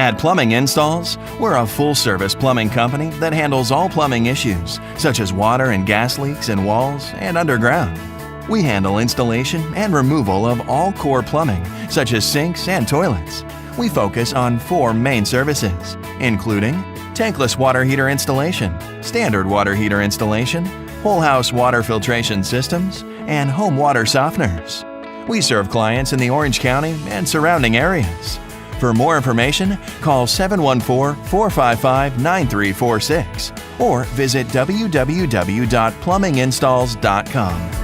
At Plumbing Installs, we're a full-service plumbing company that handles all plumbing issues, such as water and gas leaks in walls and underground. We handle installation and removal of all core plumbing, such as sinks and toilets. We focus on 4 main services, including tankless water heater installation, standard water heater installation, whole house water filtration systems, and home water softeners. We serve clients in the Orange County and surrounding areas. For more information, call 714-455-9346 or visit www.plumminginstalls.com.